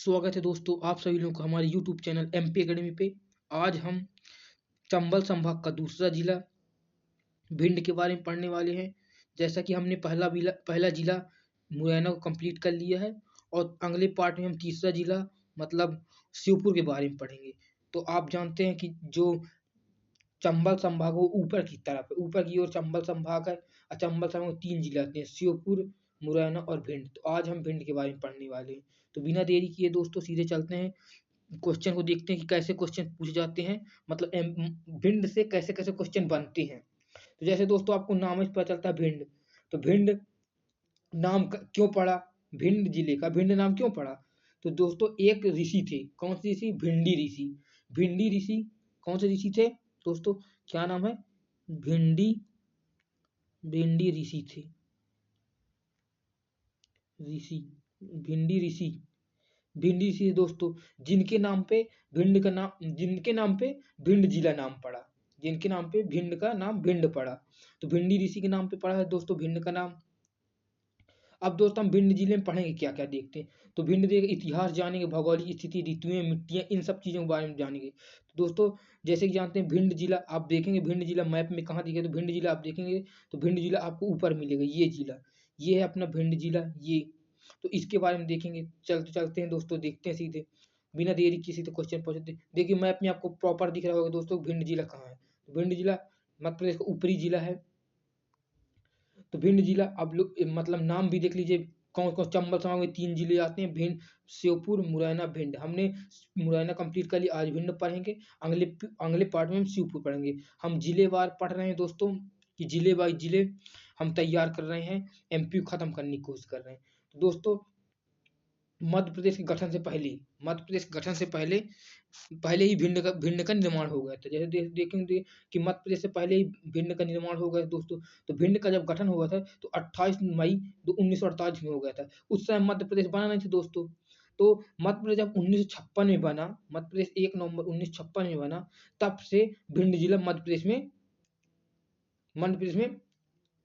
स्वागत है दोस्तों आप सभी लोगों का हमारे यूट्यूब चैनल एमपी एकेडमी पे। आज हम चंबल संभाग का दूसरा जिला भिंड के बारे में पढ़ने वाले हैं। जैसा कि हमने पहला जिला मुरैना को कंप्लीट कर लिया है और अगले पार्ट में हम तीसरा जिला मतलब श्योपुर के बारे में पढ़ेंगे। तो आप जानते हैं कि जो चंबल संभाग वो ऊपर की तरफ है, ऊपर की ओर चंबल संभाग है और चंबल संभाग में 3 जिले आते हैं, श्योपुर, मुरैना और भिंड। तो आज हम भिंड के बारे में पढ़ने वाले हैं। तो बिना देरी किए दोस्तों सीधे चलते हैं, क्वेश्चन को देखते हैं कि कैसे क्वेश्चन पूछे जाते हैं, मतलब भिंड से कैसे कैसे क्वेश्चन बनते हैं। तो जैसे दोस्तों आपको नाम से पता चलता है भिंड, तो भिंड नाम क्यों पड़ा, भिंड जिले का भिंड नाम क्यों पड़ा? तो दोस्तों एक ऋषि थे, कौन से ऋषि? भिंडी ऋषि। भिंडी ऋषि कौन से ऋषि थे दोस्तों? क्या नाम है? भिंडी भिंडी ऋषि थे, ऋषि भिंडी ऋषि। भिंडी ऋषि दोस्तों जिनके नाम पे भिंड जिला नाम पड़ा, जिनके नाम पे भिंड का नाम भिंड पड़ा। तो भिंडी ऋषि के नाम पे पड़ा है दोस्तों भिंड का नाम। अब दोस्तों हम भिंड जिले में पढ़ेंगे क्या क्या देखते हैं। तो भिंड जिले का इतिहास जानेंगे, भौगोलिक स्थिति, ऋतुएं, मिट्टियां, इन सब चीज़ों के बारे में जानेंगे। तो दोस्तों जैसे कि जानते हैं भिंड जिला, आप देखेंगे भिंड जिला मैप में कहाँ दिखे, तो भिंड जिला आप देखेंगे तो भिंड जिला आपको ऊपर मिलेगा, ये जिला, ये है अपना भिंड जिला ये। तो इसके बारे में देखेंगे, चलते चलते हैं दोस्तों, देखते हैं सीधे बिना देरी किसी तो क्वेश्चन पहुंचते। देखिए मैप में आपको प्रॉपर दिख रहा होगा दोस्तों भिंड जिला कहाँ है। तो भिंड जिला मध्य प्रदेश का ऊपरी जिला है। तो भिंड जिला आप लोग मतलब नाम भी देख लीजिए, कौन कौन चंबल संभाग में 3 जिले आते हैं, भिंड, श्योपुर, मुरैना, भिंड। हमने मुरैना कंप्लीट कर लिया, आज भिंड पढ़ेंगे, अगले पार्ट में हम श्योपुर पढ़ेंगे। हम जिलेवार पढ़ रहे हैं दोस्तों, कि जिले बाई जिले हम तैयार कर रहे हैं, एमपी खत्म करने की कोशिश कर रहे हैं। तो दोस्तों मध्य प्रदेश के गठन से पहले, मध्य प्रदेश के गठन से पहले ही भिंड का निर्माण हो गया था। जैसे देखेंगे कि मध्य प्रदेश से पहले ही भिंड का निर्माण हो गया दोस्तों। तो भिंड का जब गठन हुआ था तो 28 मई 1948 में हो गया था। उस समय मध्य प्रदेश बना नहीं था दोस्तों। तो मध्य प्रदेश जब 1956 में बना, मध्य प्रदेश 1 नवंबर 1956 में बना, तब से भिंड जिला मध्य प्रदेश में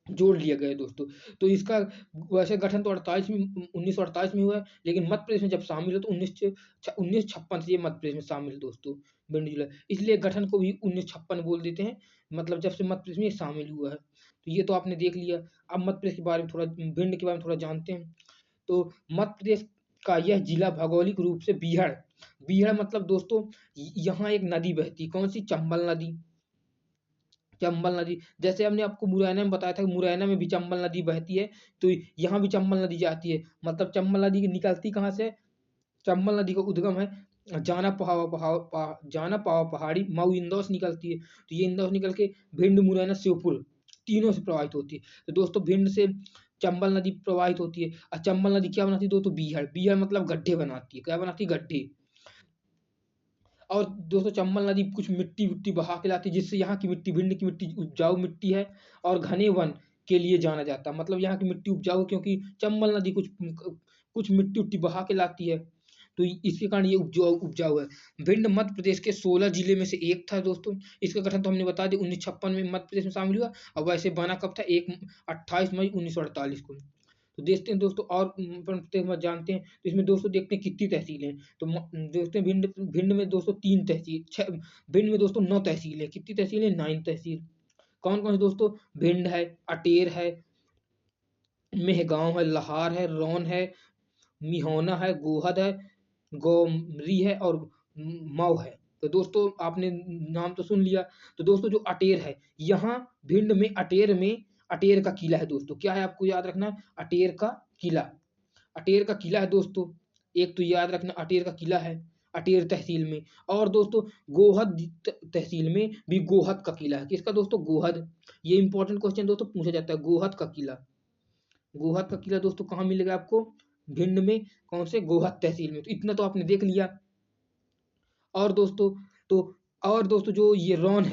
जोड़ लिया गया है दोस्तों। तो इसका वैसे गठन तो 1948 में हुआ है, लेकिन मध्य प्रदेश में जब शामिल हो तो 1956 से ये मध्य प्रदेश में शामिल है दोस्तों भिंड जिला। इसलिए गठन को भी 1956 बोल देते हैं, मतलब जब से मध्य प्रदेश में ये शामिल हुआ है। तो ये तो आपने देख लिया। अब मध्य प्रदेश के बारे में थोड़ा, भिंड के बारे में थोड़ा जानते हैं। तो मध्य प्रदेश का यह जिला भौगोलिक रूप से बीहड़ मतलब दोस्तों यहाँ एक नदी बहती, कौन सी? चंबल नदी। चंबल नदी, जैसे हमने आपको मुरैना में बताया था कि मुरैना में भी चंबल नदी बहती है, तो यहाँ भी चंबल नदी जाती है। मतलब चंबल नदी की निकलती कहाँ से? चंबल नदी का उद्गम है जाना पावा पहाड़ी, मऊ, इंदौर से निकलती है। तो ये इंदौर से निकल के भिंड, मुरैना, श्योपुर तीनों से प्रवाहित होती है। तो दोस्तों भिंड से चंबल नदी प्रवाहित होती है। और चंबल नदी क्या बनाती है दोस्तों? बीहड़ मतलब गड्ढे बनाती है। क्या बनाती है? गड्ढे। और दोस्तों चंबल नदी कुछ मिट्टी विट्टी बहा के लाती है, जिससे यहाँ की मिट्टी, भिंड की मिट्टी उपजाऊ मिट्टी है और घने वन के लिए जाना जाता है। मतलब यहाँ की मिट्टी उपजाऊ, क्योंकि चंबल नदी कुछ मिट्टी उट्टी बहा के लाती है, तो इसके कारण ये उपजाऊ है। भिंड मध्य प्रदेश के 16 जिले में से एक था दोस्तों। इसका गठन तो हमने बता दिया 1956 में मध्य प्रदेश में शामिल हुआ। और वैसे बना कब था? 28 मई 1948 को। तो देखते हैं दोस्तों, और प्रत्येक बार जानते हैं। तो इसमें दोस्तों देखते हैं कितनी तहसीलें हैं। तो देखते हैं भिंड में दोस्तों 3 तहसील, भिंड में दोस्तों 9 तहसील है। कितनी तहसील है? 9 तहसील। कौन कौन से दोस्तों? भिंड है, अटेर है, मेहगांव है, लहार है, रौन है, मिहोना है, गोहद है, गोमरी है और मऊ है। तो दोस्तों आपने नाम तो सुन लिया। तो दोस्तों जो अटेर है, यहाँ भिंड में अटेर का किला है दोस्तों। क्या है आपको याद रखना? अटेर का किला। अटेर का किला है दोस्तों, एक तो याद रखना अटेर का किला है अटेर तहसील में। और दोस्तों गोहद तहसील में भी गोहद का किला है। किसका दोस्तों? गोहद। ये इंपॉर्टेंट क्वेश्चन दोस्तों पूछा जाता है, गोहद का किला। गोहद का किला दोस्तों कहाँ मिलेगा आपको? भिंड में। कौन से? गोहद तहसील में। तो इतना तो आपने देख लिया। और दोस्तों तो और दोस्तों जो ये रौन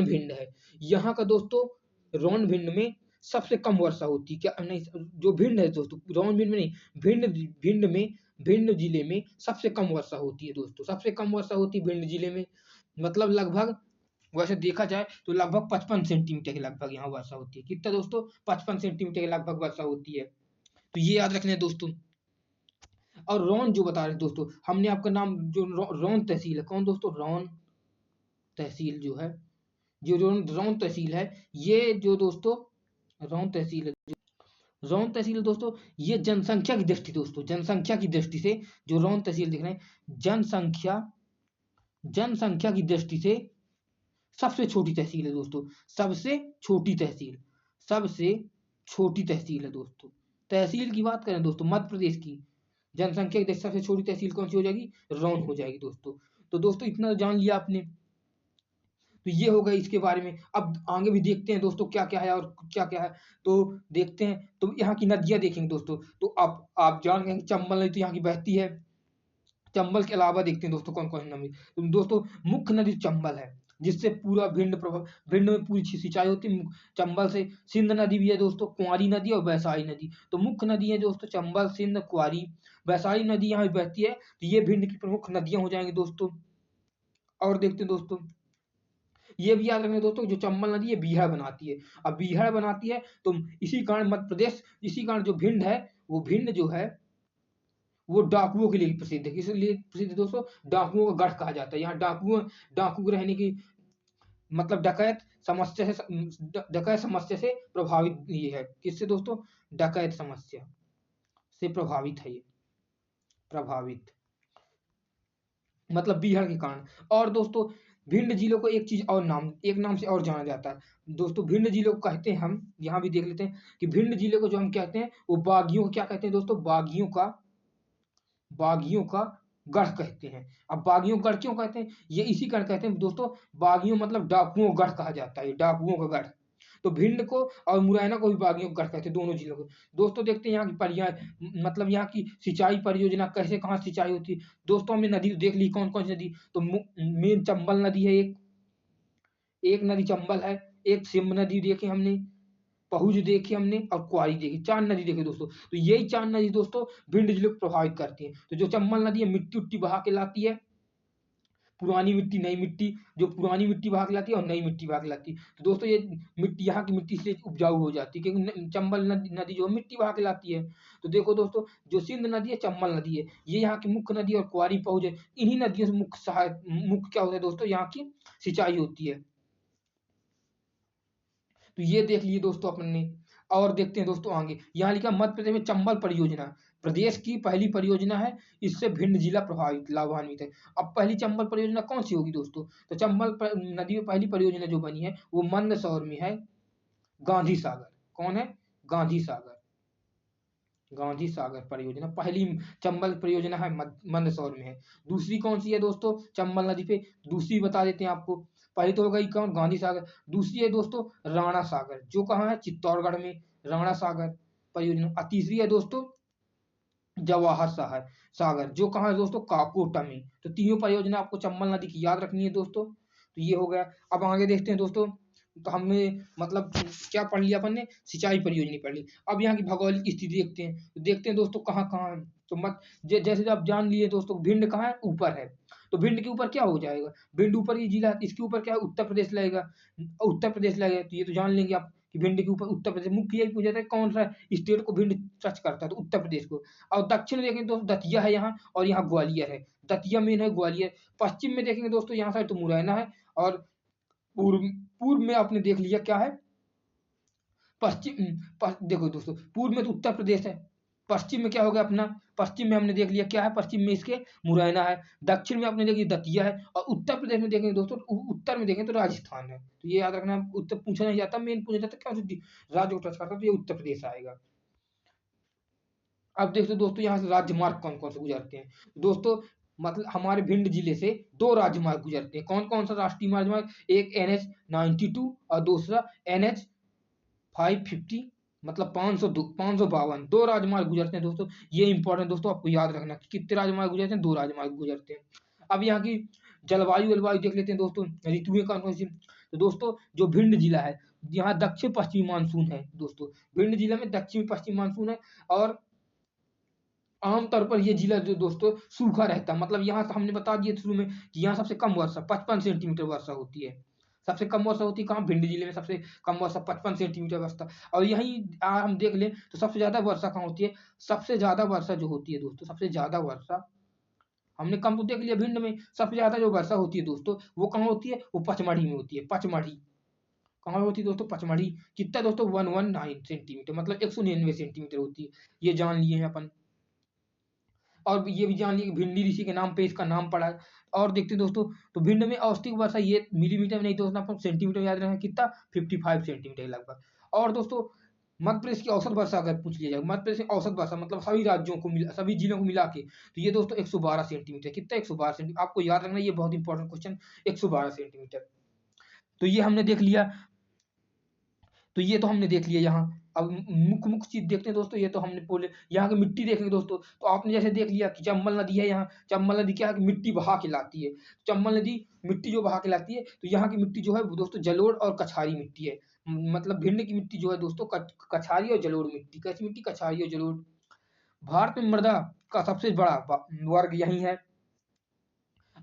भिंड है, यहाँ का दोस्तों रौन भिंड में सबसे कम वर्षा होती है। क्या नहीं, जो भिंड है दोस्तों, रौन भिंड में नहीं, भिंड जिले में सबसे कम वर्षा होती है दोस्तों। सबसे कम वर्षा होती है भिंड जिले में, मतलब लगभग, वैसे देखा जाए तो लगभग 55 सेंटीमीटर के लगभग यहाँ वर्षा होती है। कितना दोस्तों? 55 सेंटीमीटर के लगभग वर्षा होती है। तो ये याद रखना है दोस्तों। और रौन जो बता रहे दोस्तों, हमने आपका नाम जो रौन तहसील है, कौन दोस्तों, रौन तहसील जो है, जो रौन तहसील है, ये जो दोस्तों रौन तहसील है, रौन तहसील दोस्तों, ये जनसंख्या की दृष्टि दोस्तों, जनसंख्या की दृष्टि से जो रौन तहसील दिख रहे हैं, जनसंख्या जनसंख्या की दृष्टि से सबसे छोटी तहसील है दोस्तों, सबसे छोटी तहसील, सबसे छोटी तहसील है दोस्तों। तहसील की बात करें दोस्तों, मध्य प्रदेश की जनसंख्या की दृष्टि से सबसे छोटी तहसील कौन सी हो जाएगी, रौन हो जाएगी दोस्तों। तो दोस्तों इतना जान लिया आपने, तो ये हो गया इसके बारे में। अब आगे भी देखते हैं दोस्तों क्या क्या है और क्या क्या है, तो देखते हैं। तो यहाँ की नदियां देखेंगे दोस्तों, तो आप जान गए कि चंबल नदी तो यहाँ की बहती है। चंबल के अलावा देखते हैं दोस्तों कौन कौन सी नदी, तो दोस्तों मुख्य नदी चंबल है, जिससे पूरा भिंड में पूरी सिंचाई होती है। चंबल से सिंध नदी भी है दोस्तों, कुंवारी नदी और वैशाली नदी, तो मुख्य नदी है दोस्तों चंबल, सिंध, कुंवारी, वैशाली नदी यहाँ बहती है। तो ये भिंड की प्रमुख नदियां हो जाएंगी दोस्तों। और देखते हैं दोस्तों, ये भी याद रखना दोस्तों, जो चंबल नदी है बीहड़ बनाती है। अब बीहड़ बनाती है तो इसी कारण मध्य प्रदेश, इसी कारण जो भिंड है, वो भिंड जो है वो डाकुओं के लिए प्रसिद्ध है। किस लिए प्रसिद्ध है दोस्तों, डाकुओं का गढ़ कहा जाता है। यहाँ डाकू रहने की मतलब डकैत समस्या से प्रभावित ये है। किससे दोस्तों, डकैत समस्या से प्रभावित है ये, प्रभावित मतलब बीहड़ के कारण। और दोस्तों भिंड जिलों को एक नाम से और जाना जाता है दोस्तों। भिंड जिलों को कहते हैं, हम यहाँ भी देख लेते हैं कि भिंड जिले को जो हम कहते हैं वो बागियों को क्या कहते हैं दोस्तों, बागियों का गढ़ कहते हैं। अब बागियों का गढ़ क्यों कहते हैं, ये इसी कारण कहते हैं दोस्तों, बागियों मतलब डाकुओं का गढ़ कहा जाता है, डाकुओं का गढ़। तो भिंड को और मुरैना को भी बागियों का गढ़ कहते हैं, दोनों जिलों को। दोस्तों देखते हैं यहाँ की मतलब यहाँ की सिंचाई परियोजना कैसे, कहाँ सिंचाई होती है दोस्तों। हमने नदी देख ली, कौन कौन सी नदी, तो मेन चंबल नदी है, एक नदी चंबल है, एक सिंध नदी देखी हमने, पहुज देखी हमने, और कुआरी देखी, 4 नदी देखी दोस्तों। तो यही 4 नदी दोस्तों भिंड जिले को प्रभावित करती है। तो जो चंबल नदी है मिट्टी उट्टी बहा के लाती है, पुरानी मिट्टी नई मिट्टी, जो पुरानी मिट्टी बहा के लाती है और नई मिट्टी बहा के लाती है। तो दोस्तों ये मिट्टी यहाँ की मिट्टी से उपजाऊ हो जाती है, क्योंकि चंबल नदी जो मिट्टी बहा के लाती है। तो देखो दोस्तों, जो सिंध नदी है, चंबल नदी है, ये यहाँ की मुख्य नदी, और कुआरी पहुज है। इन्हीं नदियों से मुख्य क्या होता है दोस्तों, यहाँ की सिंचाई होती है। तो ये देख लिए दोस्तों अपन ने। और देखते हैं दोस्तों आगे, यहाँ लिखा मध्य प्रदेश में चंबल परियोजना प्रदेश की पहली परियोजना है, इससे भिंड जिला प्रभावित लाभान्वित है। अब पहली चंबल परियोजना कौन सी होगी दोस्तों, तो चंबल नदी में पहली परियोजना जो बनी है वो मंदसौर में है, गांधी सागर। कौन है, गांधी सागर, गांधी सागर परियोजना पहली चंबल परियोजना है, मंदसौर में है। दूसरी कौन सी है दोस्तों चंबल नदी पे, दूसरी बता देते हैं आपको। पहली तो हो गई कौन, गांधी सागर। दूसरी है दोस्तों राणा सागर, जो कहाँ है, चित्तौड़गढ़ में, राणा सागर परियोजना। और तीसरी है दोस्तों जवाहर सागर, जो कहाँ है दोस्तों, काकोटा में। तो तीनों परियोजना आपको चंबल नदी की याद रखनी है दोस्तों। तो ये हो गया। अब आगे देखते हैं दोस्तों, तो हमने मतलब क्या पढ़ लिया अपन ने, सिंचाई परियोजना पढ़ ली। अब यहाँ की भौगोलिक स्थिति देखते हैं, तो देखते हैं दोस्तों कहाँ कहाँ है। तो जैसे आप जान लिए दोस्तों, भिंड कहाँ है, ऊपर है। तो भिंड के ऊपर क्या हो जाएगा, भिंड ऊपर ही जिला, इसके ऊपर क्या है, उत्तर प्रदेश लगेगा, उत्तर प्रदेश लगेगा। तो ये तो जान लेंगे आप कि भिंड के ऊपर उत्तर प्रदेश। मुख्य यही पूछा था कौन सा स्टेट को भिंड टच करता है, तो उत्तर प्रदेश को। और दक्षिण में देखेंगे दोस्तों दतिया है यहाँ, और यहाँ ग्वालियर है, दतिया मेन है, ग्वालियर। पश्चिम में देखेंगे दोस्तों यहाँ साइड तो मुरैना है, और पूर्व पूर्व में आपने देख लिया क्या है, देखो दोस्तों पूर्व में तो उत्तर प्रदेश है, पश्चिम में क्या हो गया अपना, पश्चिम में हमने देख लिया क्या है, पश्चिम में इसके मुरैना है, दक्षिण में आपने देख लिया दतिया है, और उत्तर प्रदेश में देखेंगे दोस्तों, उत्तर में देखें तो राजस्थान है। तो ये याद रखना, उत्तर पूछा नहीं जाता, मेन पूछा जाता क्या राज्य को टच करता, तो ये उत्तर प्रदेश आएगा। अब देखते दोस्तों यहाँ से राज्य मार्ग कौन कौन से गुजरते हैं दोस्तों, मतलब हमारे भिंड जिले से 2 राजमार्ग गुजरते हैं। कौन कौन सा राष्ट्रीय राजमार्ग, एक NH 92 और दूसरा NH 550, मतलब 552, 2 राजमार्ग गुजरते हैं दोस्तों। ये इंपॉर्टेंट दोस्तों, आपको याद रखना कि कितने राजमार्ग गुजरते हैं, 2 राजमार्ग गुजरते हैं। अब यहाँ की जलवायु देख लेते हैं दोस्तों, ऋतुएं कौन कौन सी। तो दोस्तों जो भिंड जिला है, यहाँ दक्षिण पश्चिमी मानसून है दोस्तों, भिंड जिले में दक्षिण पश्चिमी मानसून है। और आमतौर पर ये जिला जो दोस्तों सूखा रहता है, मतलब यहाँ हमने बता दिया शुरू में कि यहाँ सबसे कम वर्षा 55 सेंटीमीटर वर्षा होती है, सबसे कम वर्षा होती है कहाँ? भिंड जिले में सबसे कम वर्षा 55 सेंटीमीटर वर्षा। और यहीं हम देख लें तो सबसे ज़्यादा वर्षा कहाँ होती है? सबसे ज़्यादा वर्षा जो होती है दोस्तों, सबसे ज़्यादा वर्षा हमने कम तो देख लिया भिंड में, सबसे ज़्यादा जो वर्षा होती है दोस्तों, वो कहाँ होती है? वो पचमढ़ी में होती है, पचमढ़ी। कहाँ होती है दोस्तों? पचमढ़ी। कितना दोस्तों? 119 सेंटीमीटर, मतलब 199 सेंटीमीटर होती है। ये जान लिए हैं अपन। और ये भी जान लिए कि भिंडी ऋषि के नाम पे इसका नाम पड़ा है। और देखते हैं दोस्तों, तो भिंड में औसतिक वर्षा ये मिलीमीटर में नहीं दोस्तों, आपको सेंटीमीटर में याद रखना कितना? 55 सेंटीमीटर लगभग। और दोस्तों मध्य प्रदेश की औसत वर्षा अगर पूछ लिया जाए, मध्य प्रदेश की औसत वर्षा मतलब सभी राज्यों को मिला, सभी जिलों को मिला के, तो ये दोस्तों 112 सेंटीमीटर। कितना? 112 सेंटीमीटर। आपको याद रखना, ये बहुत इंपॉर्टेंट क्वेश्चन, 112 सेंटीमीटर। तो ये हमने देख लिया, तो ये तो हमने देख लिया यहाँ। अब मुख्य मुख्य चीज़ देखते हैं दोस्तों, ये तो हमने बोले। यहाँ की मिट्टी देखेंगे दोस्तों, तो आपने जैसे देख लिया कि चंबल नदी है यहाँ, चंबल नदी क्या है कि मिट्टी बहा के लाती है। चंबल नदी मिट्टी जो बहा के लाती है, तो यहाँ की मिट्टी जो है वो दोस्तों जलोढ़ और कछारी मिट्टी है। मतलब भिंड की मिट्टी जो है दोस्तों कछारी और जलोढ़ मिट्टी। कैसी मिट्टी? कछारी और जलोढ़। भारत में मृदा का सबसे बड़ा वर्ग यही है।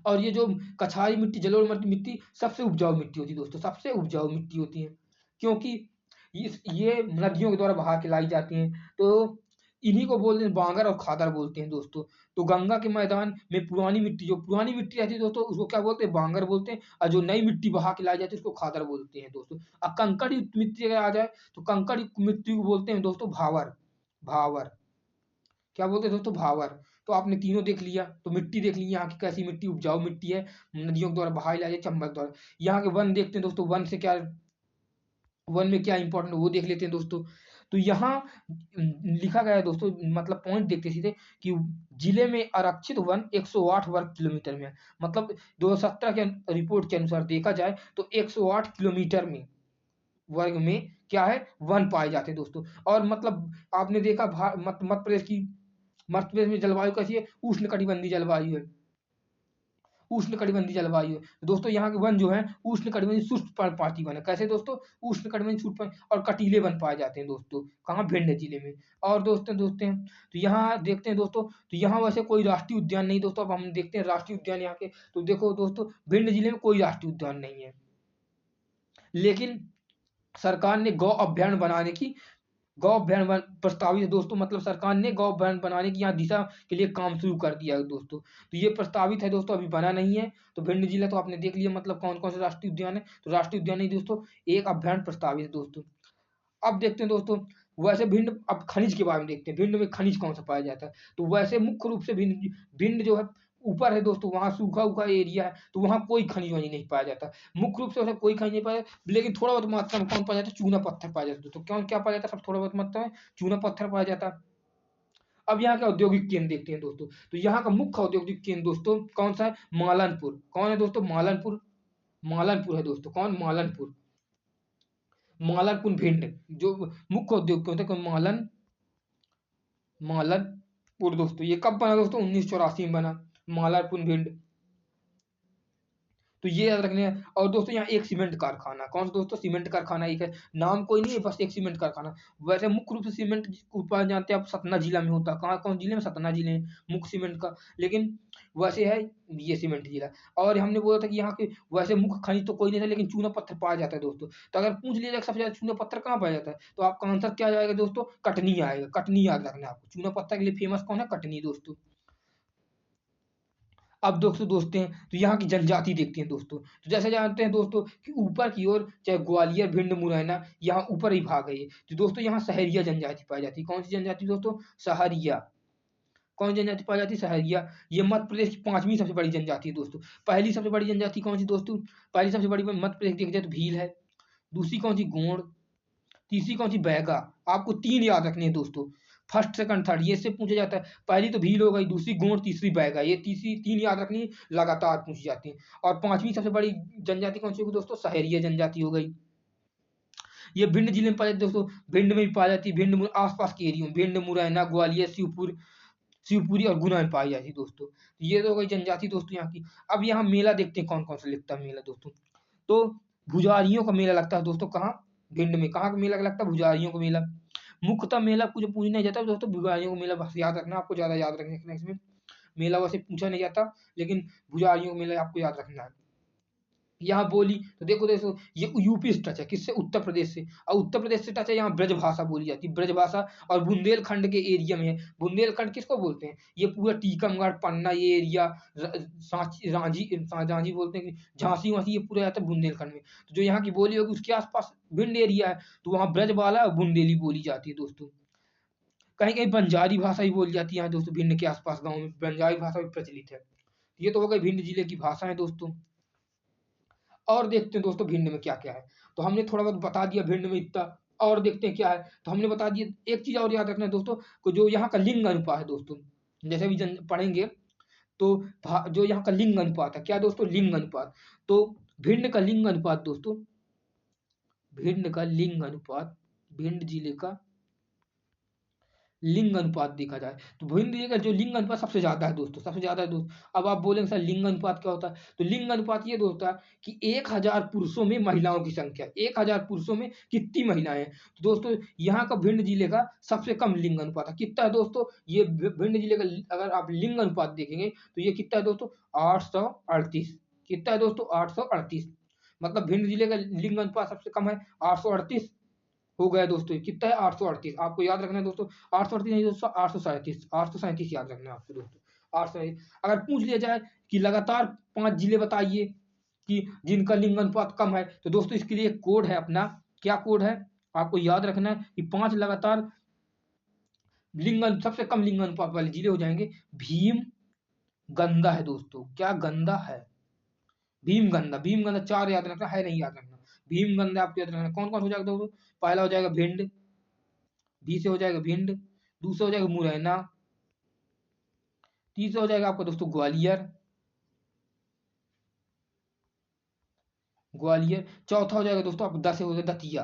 और ये जो कछारी मिट्टी, जलोढ़ मिट्टी सबसे उपजाऊ मिट्टी होती है दोस्तों, सबसे उपजाऊ मिट्टी होती है। क्योंकि ये नदियों के द्वारा बहा के लाई जाती हैं, तो इन्हीं को बोलते हैं बांगर और खादर बोलते हैं दोस्तों। तो गंगा के मैदान में पुरानी मिट्टी, जो पुरानी मिट्टी रहती है दोस्तों, उसको क्या बोलते हैं? बांगर बोलते हैं। और जो नई मिट्टी बहा के लाई जाती है उसको खादर बोलते हैं दोस्तों। अब कंकड़ युक्त मिट्टी अगर आ जाए, तो कंकड़ युक्त मिट्टी को बोलते हैं दोस्तों भावर। भावर। क्या बोलते हैं दोस्तों? भावर। तो आपने तीनों देख लिया, तो मिट्टी देख ली यहाँ की कैसी मिट्टी, उपजाऊ मिट्टी है, नदियों के द्वारा बहाई लाई जाए, चंबल द्वारा। यहाँ के वन देखते हैं दोस्तों, वन से क्या, वन में क्या इंपॉर्टेंट है वो देख लेते हैं दोस्तों। तो यहाँ लिखा गया है दोस्तों, मतलब पॉइंट देखते सीधे कि जिले में आरक्षित वन 108 वर्ग किलोमीटर में है। मतलब 2017 के रिपोर्ट के अनुसार देखा जाए तो 108 किलोमीटर में वर्ग में क्या है? वन पाए जाते हैं दोस्तों। और मतलब आपने देखा मध्य प्रदेश की, मध्य प्रदेश में जलवायु कैसी है? उष्णकटिबंधीय जलवायु है। उष्णकटिबंधीय जलवायु है। दोस्तों यहाँ के वन जो है उष्णकटिबंधीय शुष्क पर्णपाती वन है। कैसे दोस्तों? उष्णकटिबंधीय शुष्क और कटीले वन पाए जाते हैं दोस्तों। कहाँ? भिंड जिले में। और दोस्तों तो यहाँ देखते हैं दोस्तों, तो यहाँ वैसे कोई राष्ट्रीय उद्यान नहीं दोस्तों। अब हम देखते हैं राष्ट्रीय उद्यान यहाँ के, तो देखो दोस्तों भिंड जिले में कोई राष्ट्रीय उद्यान नहीं है। लेकिन सरकार ने गौ अभ्यारण्य बनाने की, गौ अभ्यारण्य प्रस्तावित है दोस्तों, मतलब सरकार ने गौ अभ्यारण्य बनाने की यहाँ दिशा के लिए काम शुरू कर दिया है दोस्तों। तो ये प्रस्तावित है दोस्तों, अभी बना नहीं है। तो भिंड जिला तो आपने देख लिया, मतलब कौन कौन से राष्ट्रीय उद्यान है। तो राष्ट्रीय उद्यान नहीं दोस्तों, एक अभ्यारण्य प्रस्तावित है दोस्तों। अब देखते हैं दोस्तों, वैसे भिंड, अब खनिज के बारे में देखते हैं, भिंड में खनिज कौन सा पाया जाता है। तो वैसे मुख्य रूप से भिंड भिंड जो है ऊपर है दोस्तों, वहाँ सूखा उखा एरिया है, तो वहाँ कोई खनिज वनिज नहीं पाया जाता। मुख्य रूप से वैसे कोई खनिज नहीं पाया जाता, लेकिन थोड़ा बहुत मात्रा में कौन पाया जाता है? चूना पत्थर पाया जाता है। तो क्यों क्या पाया जाता है? सब थोड़ा बहुत मात्रा में चूना पत्थर पाया जाता है। अब यहाँ के औद्योगिक केंद्र देखते हैं दोस्तों, तो यहाँ का मुख्य औद्योगिक केंद्र दोस्तों कौन सा है? मालनपुर। कौन है दोस्तों? मालनपुर। मालनपुर है दोस्तों। कौन? मालनपुर। मालनपुर भिंड जो मुख्य औद्योगिक केंद्र है, मालनपुर दोस्तों। ये कब बना दोस्तों? 1984 में बना मालनपुर भिंड। तो ये याद रखने हैं। और दोस्तों यहाँ एक सीमेंट कारखाना, कौन सा दोस्तों? सीमेंट कारखाना एक है, नाम कोई नहीं है, बस एक सीमेंट कारखाना। वैसे मुख्य रूप से सीमेंट उत्पादन जानते हैं आप, सतना जिला में होता है। कहाँ? कौन जिले में? सतना जिले में मुख्य सीमेंट का। लेकिन वैसे है ये सीमेंट जिला। और हमने बोला था कि यहाँ के वैसे मुख्य खनिज तो कोई नहीं था, लेकिन चूना पत्थर पाया जाता है दोस्तों। तो अगर पूछ लिया जाए सबसे ज्यादा चूना पत्थर कहाँ पाया जाता है, तो आपका आंसर क्या जाएगा दोस्तों? कटनी आएगा। कटनी याद रखना है आपको। चूना पत्थर के लिए फेमस कौन है? कटनी दोस्तों। अब दोस्तों तो यहाँ की जनजाति देखते हैं दोस्तों। तो जैसे जानते हैं दोस्तों कि ऊपर की ओर चाहे ग्वालियर, भिंड, मुरैना, यहाँ ऊपर ही भाग है ये। तो दोस्तों यहाँ सहरिया जनजाति पाई जाती है। कौन सी जनजाति दोस्तों? सहरिया। कौन सी जनजाति पाई जाती है? सहरिया। ये मध्य प्रदेश की 5वीं सबसे बड़ी जनजाति है दोस्तों। पहली सबसे बड़ी जनजाति कौन सी दोस्तों? पहली सबसे बड़ी मध्य प्रदेश देखा जाए तो भील है। दूसरी कौन सी? गोंड। तीसरी कौन सी? बैगा। आपको 3 याद रखनी है दोस्तों। फर्स्ट, सेकंड, थर्ड ये से पूछा जाता है। पहली तो भील हो गई, दूसरी गोंड, तीसरी बैगा। ये तीसरी 3 याद रखनी है, लगातार पूछी जाती है। और 5वीं सबसे बड़ी जनजाति कौन सी होगी दोस्तों? सहरिया जनजाति हो गई। ये भिंड जिले में पाई जाती है दोस्तों। भिंड में भी पाई जाती है, भिंड आसपास के एरियो में, भिंड, मुरैना, ग्वालियर, शिवपुरी और गुना में पाई जाती है दोस्तों। तो ये तो हो गई जनजाति दोस्तों यहाँ की। अब यहाँ मेला देखते हैं कौन कौन सा लगता है मेला दोस्तों। तो भुजारियों का मेला लगता है दोस्तों। कहाँ? भिंड में। कहाँ का मेला लगता है? भुजारियों का मेला। मुख्यतः मेला कुछ पूछा नहीं जाता दोस्तों, भुजारियों का मेला बस याद रखना, आपको ज्यादा याद रखने इसमें। मेला वैसे पूछा नहीं जाता, लेकिन भुजारियों का मेला आपको याद रखना है। यहाँ बोली तो देखो देखो ये यूपी से टच है, किससे? उत्तर प्रदेश से। और उत्तर प्रदेश से टच है, यहाँ ब्रज भाषा बोली जाती है, ब्रज भाषा। और बुंदेलखंड के एरिया में है। बुंदेलखंड किसको बोलते हैं? ये पूरा टीकमगढ़, पन्ना, ये एरिया, सांची, रांची बोलते हैं, झांसी वांसी, ये पूरा आता है बुंदेलखंड में। तो जो यहाँ की बोली होगी उसके आसपास भिंड एरिया है, तो वहाँ ब्रज वाला और बुंदेली बोली जाती है दोस्तों। कहीं कहीं बंजारी भाषा भी बोली जाती है यहाँ दोस्तों, भिंड के आसपास गाँव में बंजारी भाषा भी प्रचलित है। ये तो हो गई भिंड जिले की भाषा है दोस्तों। और देखते हैं दोस्तों भिंड में क्या-क्या है। तो हमने थोड़ा बहुत बता दिया भिंड में इतना, और देखते हैं क्या है। तो हमने बता दिया, एक चीज़ और याद रखना है दोस्तों, को जो यहाँ का लिंग अनुपात है दोस्तों, जैसे अभी जन पढ़ेंगे, तो जो यहाँ का लिंग अनुपात है, क्या दोस्तों? लिंग अनुपात। तो भिंड का लिंग अनुपात दोस्तों, भिंड का लिंग अनुपात, भिंड जिले का लिंग अनुपात देखा जाए तो भिंड जिले का जो लिंग अनुपात सबसे ज़्यादा है दोस्तों, सबसे ज़्यादा है दोस्तों। अब आप बोलेंगे सर लिंग अनुपात क्या होता है? तो लिंग अनुपात ये होता है कि 1000 पुरुषों में महिलाओं की संख्या, 1000 पुरुषों में कितनी महिलाएँ हैं? तो दोस्तों यहाँ का भिंड जिले का सबसे कम लिंग अनुपात है। कितना है दोस्तों? ये भिंड जिले का अगर आप लिंग अनुपात देखेंगे तो ये कितना है दोस्तों? 838। कितना है दोस्तों? 838। मतलब भिंड जिले का लिंग अनुपात सबसे कम है, 838 हो गया दोस्तों। ये कितना है? 838। आपको याद रखना है दोस्तों, 838 नहीं दोस्तों, 837, 837 याद रखना है आपको दोस्तों। 837। अगर पूछ लिया जाए कि लगातार 5 जिले बताइए कि जिनका लिंग अनुपात कम है, तो दोस्तों इसके लिए एक कोड है अपना। क्या कोड है? आपको याद रखना है कि 5 लगातार सबसे कम लिंग अनुपात वाले जिले हो जाएंगे। भीम, गंदा है दोस्तों। क्या गंदा है? भीमगंधा, भीमगंधा 4 याद रखना है, नहीं याद रखना। भीमगंधा आपको याद रखना। कौन-कौन हो जाएगा दोस्तों? पहला हो जाएगा भिंड, बी से हो जाएगा भिंड, दूसरा हो जाएगा मुरैना, तीसरा हो जाएगा आपका दोस्तों ग्वालियर, ग्वालियर, चौथा हो जाएगा दोस्तों आपका 10 से हो जाएगा दतिया।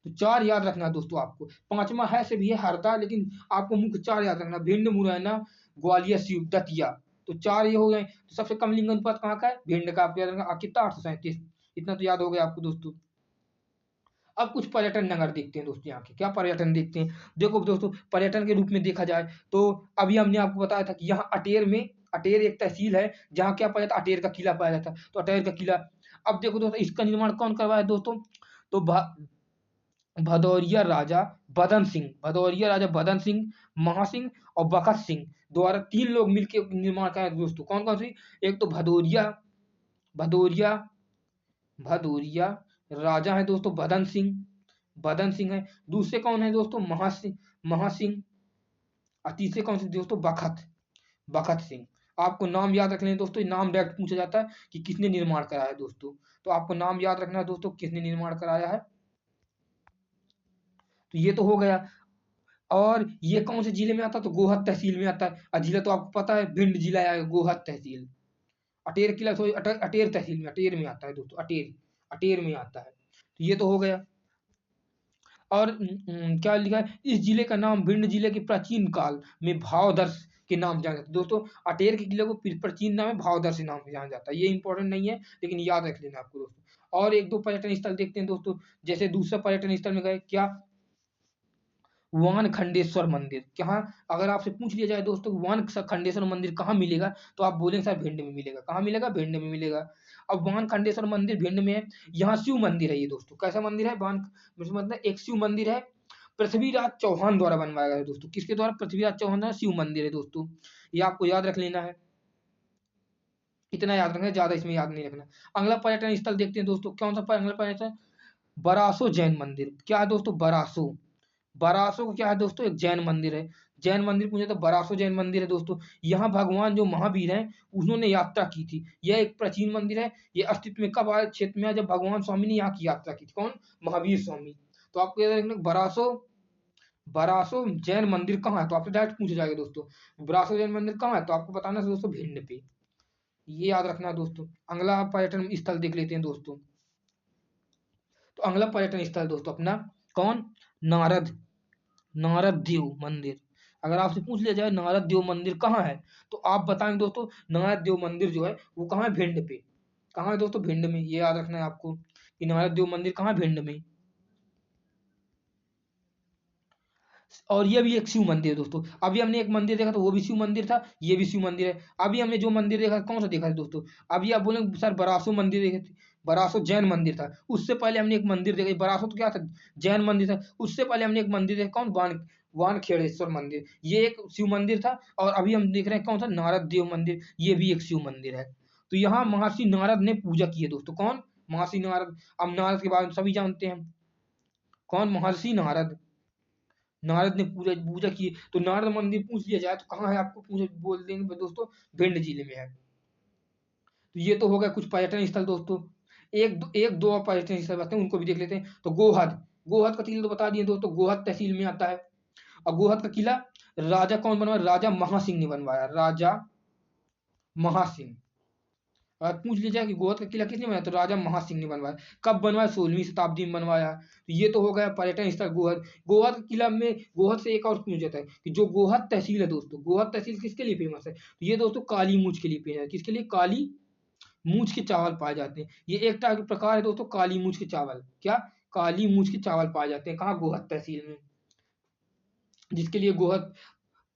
तो 4 याद रखना है दोस्तों आपको। 5वां है से भी है हरदा, लेकिन आपको मुख्य 4 याद रखना, भिंड, मुरैना, ग्वालियर, दतिया। तो 4 ये हो गए। तो सबसे कम लिंग अनुपात कहाँ का है? भिंड का। आपको याद रखना कितना? 837। इतना तो याद हो गया आपको दोस्तों। अब कुछ पर्यटन नगर देखते हैं दोस्तों यहाँ के। क्या पर्यटन देखते हैं? देखो दोस्तों, पर्यटन के रूप में देखा जाए तो अभी हमने आपको बताया था कि यहाँ अटेर में, अटेर एक तहसील है जहाँ क्या पाया जाता है? अटेर का किला पाया जाता है। तो अटेर का किला, अब देखो दोस्तों इसका निर्माण कौन करवाया दोस्तों? तो भदौरिया राजा बदन सिंह, भदौरिया राजा बदन सिंह, महासिंह और बखत सिंह द्वारा 3 लोग मिलकर निर्माण कराया दोस्तों। कौन-कौन सी? एक तो भदौरिया, भदौरिया, भदौरिया राजा है दोस्तों बदन सिंह, बदन सिंह है। दूसरे कौन है दोस्तों? महासिंह, महासिंह। और तीसरे कौन से दोस्तों? बखत, बखत सिंह। आपको नाम याद रख लें दोस्तों, नाम डायरेक्ट पूछा जाता है कि किसने निर्माण कराया है दोस्तों। तो आपको नाम याद रखना है दोस्तों, किसने निर्माण कराया है। तो ये तो हो गया। और ये कौन से जिले में आता है? तो गोहद तहसील में आता है। और जिला तो आपको पता है भिंड जिला है, गोहद तहसील। अटेर किला तो अटेर तहसील में, अटेर में आता है दोस्तों, अटेर, अटेर में आता है। तो ये तो हो गया। और क्या लिखा है? इस जिले का नाम भिंड जिले के प्राचीन काल में भावदर्श के नाम जाना जाता है दोस्तों। अटेर के किले को प्राचीन नाम है भावदर्श नाम से जाना जाता है। ये इंपॉर्टेंट नहीं है, लेकिन याद रख लेना आपको दोस्तों। और एक दो पर्यटन स्थल देखते हैं दोस्तों। जैसे दूसरा पर्यटन स्थल में गए क्या? वान खंडेश्वर मंदिर। कहाँ? अगर आपसे पूछ लिया जाए दोस्तों वान खंडेश्वर मंदिर कहाँ मिलेगा, तो आप बोलेंगे सर भिंड में मिलेगा। कहाँ मिलेगा? भिंड में मिलेगा। अब वान खंडेश्वर मंदिर भिंड में है। यहाँ शिव मंदिर है ये दोस्तों। कैसा मंदिर है? वान मतलब एक शिव मंदिर है, पृथ्वीराज चौहान द्वारा बनवाया गया है दोस्तों। किसके द्वारा? पृथ्वीराज चौहान द्वारा शिव मंदिर है दोस्तों। ये आपको याद रख लेना है। इतना याद रखना है, ज़्यादा इसमें याद नहीं रखना। अगला पर्यटन स्थल देखते हैं दोस्तों। कौन सा अगला पर्यटन? बरासो जैन मंदिर। क्या है दोस्तों? बरासो, बरासो क्या है दोस्तों? एक जैन मंदिर है। जैन मंदिर पूछे तो बरासो जैन मंदिर है दोस्तों। यहाँ भगवान जो महावीर हैं उन्होंने यात्रा की थी। यह एक प्राचीन मंदिर है। ये अस्तित्व में कब आया? क्षेत्र में आया जब भगवान स्वामी ने यहाँ की यात्रा की थी। कौन? महावीर स्वामी। तो आपको याद रखना बरासो, बरासो जैन मंदिर कहाँ है? तो आपसे डायरेक्ट पूछा जाएगा दोस्तों बरासो जैन मंदिर कहाँ है? तो आपको बताना है दोस्तों भिंड पे। ये याद रखना है दोस्तों। अगला पर्यटन स्थल देख लेते हैं दोस्तों। तो अगला पर्यटन स्थल दोस्तों अपना कौन? नारद, नारद देव मंदिर। अगर आपसे पूछ लिया जाए नारद देव मंदिर कहाँ है, तो आप बताएंगे दोस्तों नारद देव मंदिर जो है वो कहाँ है? भिंड पे। कहाँ है दोस्तों? भिंड में। ये याद रखना है आपको कि नारद देव मंदिर कहाँ है? भिंड में। और ये भी एक शिव मंदिर है दोस्तों। अभी हमने एक मंदिर देखा था, वो भी शिव मंदिर था, ये भी शिव मंदिर है। अभी हमने जो मंदिर देखा कौन सा देखा था दोस्तों? अभी आप बोलेंगे सर बरासो मंदिर देखे थे, बरासो जैन मंदिर था। उससे पहले हमने एक मंदिर देखा, बरासो तो क्या था, जैन मंदिर था। उससे पहले हमने एक मंदिर देखा, कौन, वानखेड़ेश्वर मंदिर, ये एक शिव मंदिर था। और अभी हम देख रहे हैं कौन सा, नारद देव मंदिर, ये भी एक शिव मंदिर है। तो यहाँ महर्षि नारद ने पूजा की है दोस्तों, कौन, महर्षि नारद। अब नारद के बारे में सभी जानते हैं, कौन, महर्षि नारद। नारद ने पूजा पूजा की। तो नारद मंदिर पूछ लिया जाए तो कहाँ है, आपको पूछ बोल देंगे दोस्तों, भिंड जिले में है। तो ये तो हो गया कुछ पर्यटन स्थल दोस्तों। एक दो और पर्यटन स्थल बताते हैं, उनको भी देख लेते हैं। तो गोहद, गोहद का किला तो बता दिए दोस्तों, गोहद तहसील में आता है। और गोहद का किला राजा कौन बनवाया, राजा महासिंह ने बनवाया, राजा महासिंह। और पूछ लिया जाए कि गोहद का किला किसने बनाया, तो राजा महासिंह ने बनवाया। कब बनवाया, 16वीं शताब्दी में बनवाया। तो ये तो हो गया पर्यटन स्थल गोहद। गोहद किला में, गोहद से एक और पूछ जाता है कि जो गोहद तहसील है दोस्तों, गोहद तहसील किसके लिए फेमस है, तो ये दोस्तों काली मूंछ के लिए फेमस है। किसके लिए, काली मूंछ के चावल पाए जाते हैं। ये एक टाइप का प्रकार है दोस्तों, काली मूंछ के चावल, क्या, काली मूंछ के चावल पाए जाते हैं, कहाँ, गोहद तहसील में, जिसके लिए गोहद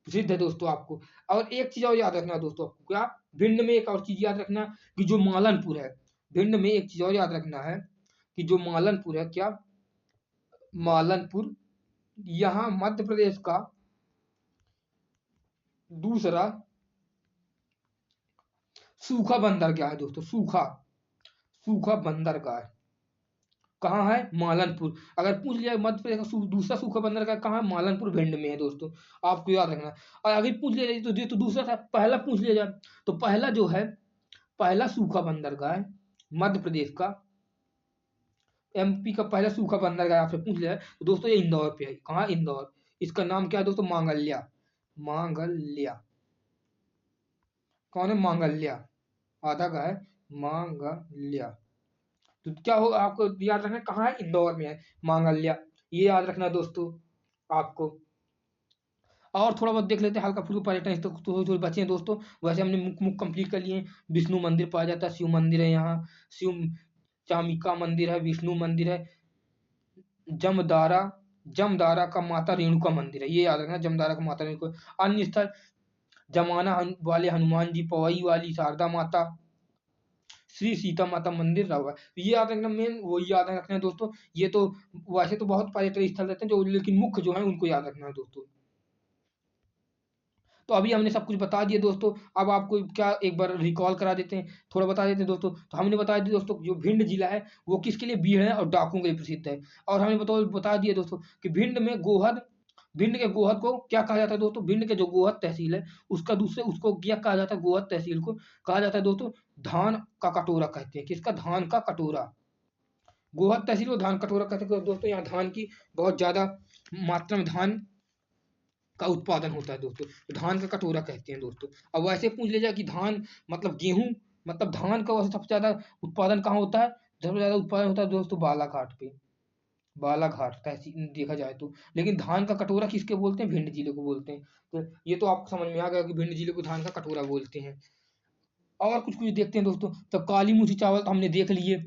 प्रसिद्ध है दोस्तों आपको। और एक चीज और याद रखना दोस्तों आपको, क्या, भिंड में एक और चीज याद रखना कि जो मालनपुर है, भिंड में एक चीज और याद रखना है कि जो मालनपुर है, क्या, मालनपुर, यहाँ मध्य प्रदेश का दूसरा सूखा बंदरगाह है दोस्तों, सूखा, सूखा बंदरगाह कहाँ है, मालनपुर। अगर पूछ लिया मध्य प्रदेश का दूसरा सूखा बंदरगाह कहाँ है, मालनपुर भिंड में है दोस्तों, आपको याद रखना। और अगर पूछ लिया जाए तो ये तो दूसरा था, पहला पूछ लिया जाए तो पहला जो है, पहला सूखा बंदरगाह है मध्य प्रदेश का, एमपी का पहला सूखा बंदरगाह आपसे पूछ लिया है तो दोस्तों ये इंदौर पे है, कहाँ, इंदौर। इसका नाम क्या है दोस्तों, मांगल्या, मांगल्या, कौन है, मांगल्या, आधा का है, मांगल्या। तो क्या हो, आपको याद रखना कहाँ है, इंदौर में है, मांगल्या, ये याद रखना दोस्तों आपको। और थोड़ा बहुत देख लेते हैं हल्का फुल्का पर्यटन तो थोड़े थोड़े बचे हैं दोस्तों। वैसे हमने मुख मुख कंप्लीट कर लिए। विष्णु मंदिर पाया जाता है, शिव मंदिर है यहाँ, शिव चामिका मंदिर है, विष्णु मंदिर है, जमदारा, जमदारा का माता रेणुका मंदिर है, ये याद रखना, जमदारा का माता रेणुका। अन्य स्थल, जमाना वाले हनुमान जी, पवई वाली शारदा माता, श्री सीता माता मंदिर रहा है। ये याद रखना, मेन वही याद रखना है दोस्तों। ये तो वैसे तो बहुत पर्यटन स्थल रहते हैं जो, लेकिन मुख्य जो है उनको याद रखना है दोस्तों। तो अभी हमने सब कुछ बता दिया दोस्तों। अब आपको क्या एक बार रिकॉल करा देते हैं, थोड़ा बता देते हैं दोस्तों। तो हमने बता दिया दोस्तों जो भिंड जिला है वो किसके लिए, बीड़ है और डाकुओं के लिए प्रसिद्ध है। और हमने बता दिया दोस्तों कि भिंड में गोहद, भिंड के गोहद को क्या कहा जाता है दोस्तों, भिंड के जो गोहद तहसील है उसका दूसरे उसको क्या कहा जाता है, गोहद तहसील को कहा जाता है दोस्तों, धान का कटोरा कहते हैं। किसका, धान का कटोरा, गोहद तहसील को धान कटोरा कहते हैं दोस्तों। यहाँ धान की बहुत ज्यादा मात्रा में धान का उत्पादन होता है दोस्तों, तो धान का कटोरा कहते हैं दोस्तों। अब वैसे पूछ लिया जाए कि धान मतलब गेहूं, मतलब धान का वैसे सबसे ज्यादा उत्पादन कहाँ होता है, सबसे ज्यादा उत्पादन होता है दोस्तों बालाघाट पे, बालाघाट तहसील देखा जाए तो। लेकिन धान का कटोरा किसके बोलते हैं, भिंड जिले को बोलते हैं। तो ये तो आपको समझ में आ गया कि भिंड जिले को धान का कटोरा बोलते हैं। और कुछ कुछ देखते हैं दोस्तों। तो काली मुछी चावल तो हमने देख लिए।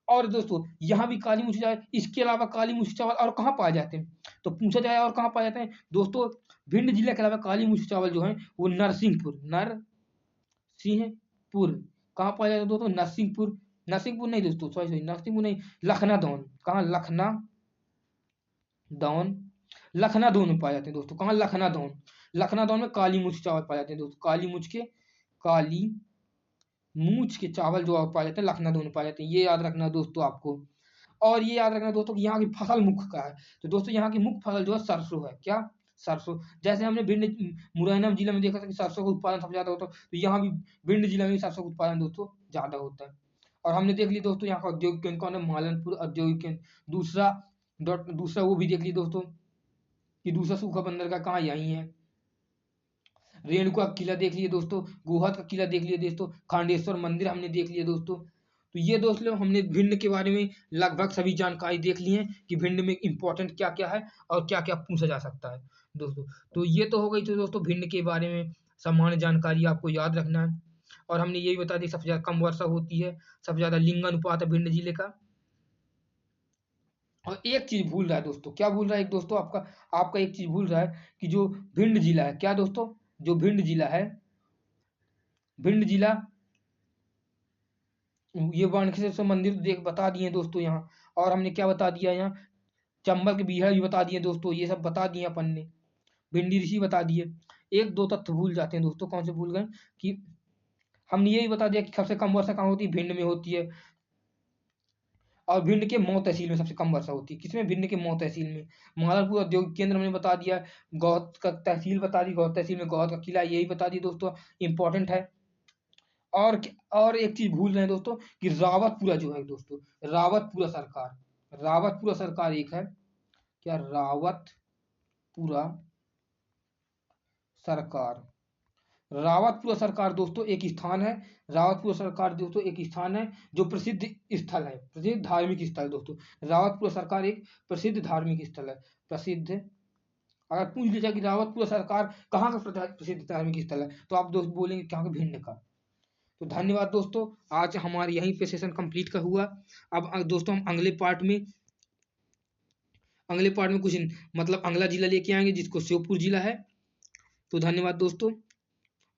और दोस्तों यहाँ भी काली मुछी चावल, इसके अलावा काली मुछी चावल और कहाँ पाए जाते हैं, तो पूछा जाए और कहाँ पाए जाते हैं दोस्तों, भिंड जिले के अलावा काली मुछी चावल जो है वो नरसिंहपुर, नरसिंहपुर कहाँ पाया जाता है दोस्तों, नरसिंहपुर, नरसिंहपुर नहीं दोस्तों, सॉरी सॉरी, नरसिंहपुर नहीं, लखनादौन, कहाँ, लखनादौन, लखनादौन में पाए जाते हैं दोस्तों, कहाँ, लखनादौन, लखनादौन में काली मुछ चावल पाए जाते हैं दोस्तों, काली मूछ के चावल जो पाए जाते हैं लखनऊ में पाए जाते हैं, ये याद रखना दोस्तों आपको। और ये याद रखना दोस्तों कि यहाँ की फसल मुख्य क्या है, तो दोस्तों यहाँ की मुख्य फसल जो है सरसों है, क्या, सरसों। जैसे हमने भिंड मुरैना जिले में देखा था कि सरसों का उत्पादन सबसे ज्यादा होता है, तो यहाँ भी भिंड जिले में भी सरसों का उत्पादन दोस्तों ज्यादा होता है। और हमने देख ली दोस्तों यहाँ का औद्योगिक केंद्र कौन है, मालनपुर औद्योगिक केंद्र। दूसरा दूसरा वो भी देख ली दोस्तों कि दूसरा सूखा बंदरगाह कहाँ, यहीं है। रेणुका का किला देख लिए दोस्तों, गोहद का किला देख लिए दोस्तों, खांडेश्वर मंदिर हमने देख लिया दोस्तों। तो ये दोस्त लोग हमने भिंड के बारे में लगभग सभी जानकारी देख ली है कि भिंड में इंपॉर्टेंट क्या क्या है और क्या क्या पूछा जा सकता है दोस्तों। तो ये तो हो गई थी दोस्तों भिंड के बारे में सामान्य जानकारी, आपको याद रखना है। और हमने यही बता दी सबसे ज्यादा कम वर्षा होती है, सबसे ज्यादा लिंग अनुपात है भिंड जिले का। और एक चीज भूल रहा है दोस्तों, क्या भूल रहा है एक दोस्तों, आपका आपका एक चीज भूल रहा है कि जो भिंड जिला है, क्या दोस्तों, जो भिंड जिला है, भिंड जिला ये बाणकेश्वर मंदिर देख बता दिए दोस्तों यहाँ। और हमने क्या बता दिया यहाँ, चंबल के बीहड़ भी बता दिए दोस्तों, ये सब बता दिए अपन ने। भिंडी ऋषि बता दिए। एक दो तथ्य भूल जाते हैं दोस्तों, कौन से भूल गए कि हमने यही बता दिया कि सबसे कम वर्षा कहाँ होती है, भिंड में होती है। और भिंड के मऊ तहसील में सबसे कम वर्षा होती है। किसमें, भिंड के मऊ तहसील में। मालरपुर औद्योगिक केंद्र हमने बता दिया। गौहत का तहसील बता दी, गौहत तहसील में गौहत का किला, यही बता दी दोस्तों, इंपॉर्टेंट है। और एक चीज भूल रहे हैं दोस्तों कि रावतपुरा जो है दोस्तों, रावतपुरा सरकार, रावतपुरा सरकार एक है क्या, रावतपुरा सरकार, रावतपुरा सरकार दोस्तों एक स्थान है। रावतपुरा सरकार दोस्तों एक स्थान है जो प्रसिद्ध स्थल है, प्रसिद्ध धार्मिक स्थल दोस्तों। रावतपुरा सरकार एक प्रसिद्ध धार्मिक स्थल है। प्रसिद्ध, अगर पूछ लिया जाए कि रावतपुरा सरकार कहाँ का प्रसिद्ध धार्मिक स्थल है, तो आप दोस्त बोलेंगे कहाँ का, भिंड का। तो धन्यवाद दोस्तों, आज हमारे यहीं पे सेशन कंप्लीट का हुआ। अब दोस्तों हम अगले पार्ट में कुछ मतलब अगला जिला लेके आएंगे जिसको श्योपुर जिला है। तो धन्यवाद दोस्तों।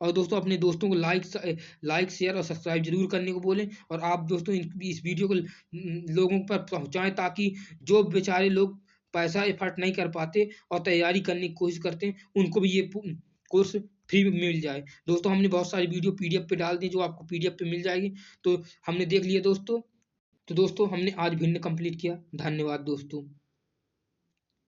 और दोस्तों अपने दोस्तों को लाइक शेयर और सब्सक्राइब जरूर करने को बोलें। और आप दोस्तों इस वीडियो को लोगों पर पहुंचाएं, ताकि जो बेचारे लोग पैसा एफर्ट नहीं कर पाते और तैयारी करने की कोशिश करते हैं, उनको भी ये कोर्स फ्री में मिल जाए। दोस्तों हमने बहुत सारी वीडियो पीडीएफ पे डाल दी, जो आपको पीडीएफ पे मिल जाएगी। तो हमने देख लिया दोस्तों। तो दोस्तों हमने आज भिंड कंप्लीट किया। धन्यवाद दोस्तों।